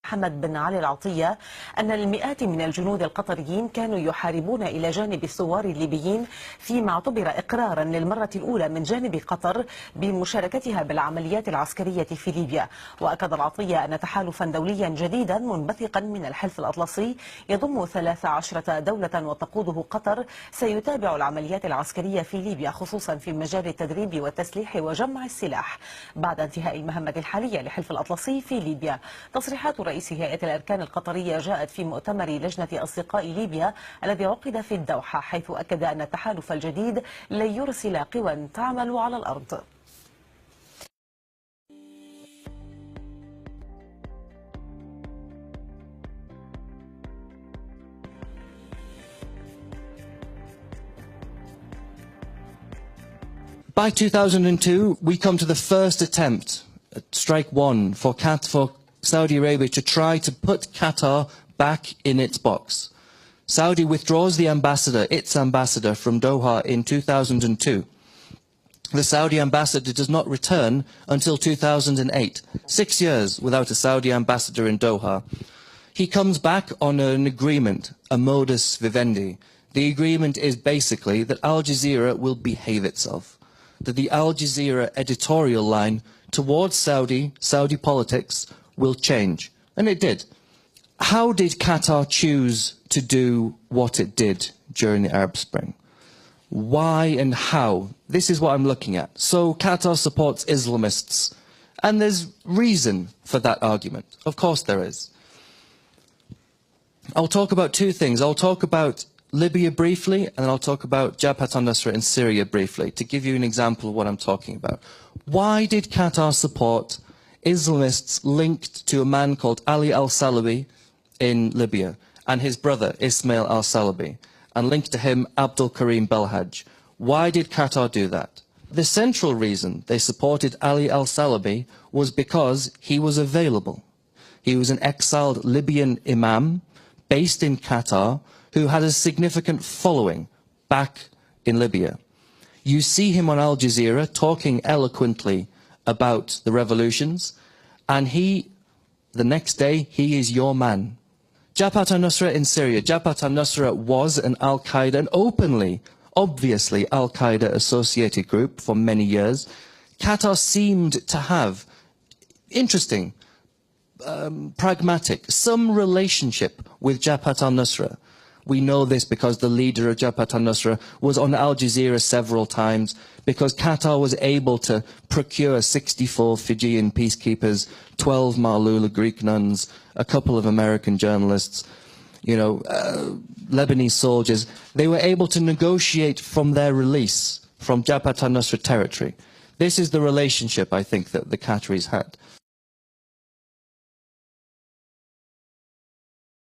محمد بن علي العطية أن المئات من الجنود القطريين كانوا يحاربون إلى جانب الثوار الليبيين، فيما اعتبر إقرارا للمرة الأولى من جانب قطر بمشاركتها بالعمليات العسكرية في ليبيا. وأكد العطية أن تحالفا دوليا جديدا منبثقا من الحلف الأطلسي يضم 13 دولة وتقوده قطر سيتابع العمليات العسكرية في ليبيا، خصوصا في مجال التدريب والتسليح وجمع السلاح بعد انتهاء المهمة الحالية لحلف الأطلسي في ليبيا. تصريحات رئيس هيئة الأركان القطرية جاءت في مؤتمر لجنة أصدقاء ليبيا الذي عقد في الدوحة، حيث أكد أن التحالف الجديد لن يرسل قوى تعمل على الأرض. By 2002, we come to the first attempt at strike one for Saudi Arabia to try to put Qatar back in its box. Saudi withdraws its ambassador from Doha in 2002. The Saudi ambassador does not return until 2008, 6 years without a Saudi ambassador in Doha. He comes back on an agreement, a modus vivendi. The agreement is basically that Al Jazeera will behave itself, that the Al Jazeera editorial line towards Saudi politics will change. And it did. How did Qatar choose to do what it did during the Arab Spring? Why and how? This is what I'm looking at. So Qatar supports Islamists. And there's reason for that argument. Of course there is. I'll talk about two things. I'll talk about Libya briefly, and then I'll talk about Jabhat al-Nusra in Syria briefly, to give you an example of what I'm talking about. Why did Qatar support Islamists linked to a man called Ali al-Salabi in Libya, and his brother Ismail al-Salabi, and linked to him Abdul Karim Belhaj? Why did Qatar do that? The central reason they supported Ali al-Salabi was because he was available. He was an exiled Libyan imam based in Qatar, who had a significant following back in Libya. You see him on Al Jazeera talking eloquently about the revolutions, and the next day, he is your man. Jabhat al-Nusra in Syria. Jabhat al-Nusra was an Al-Qaeda, an openly, obviously Al-Qaeda associated group for many years. Qatar seemed to have, interesting, pragmatic, some relationship with Jabhat al-Nusra. We know this because the leader of Jabhat al-Nusra was on Al Jazeera several times, because Qatar was able to procure 64 Fijian peacekeepers, 12 Malula Greek nuns, a couple of American journalists, Lebanese soldiers. They were able to negotiate from their release from Jabhat al-Nusra territory. This is the relationship, I think, that the Qataris had.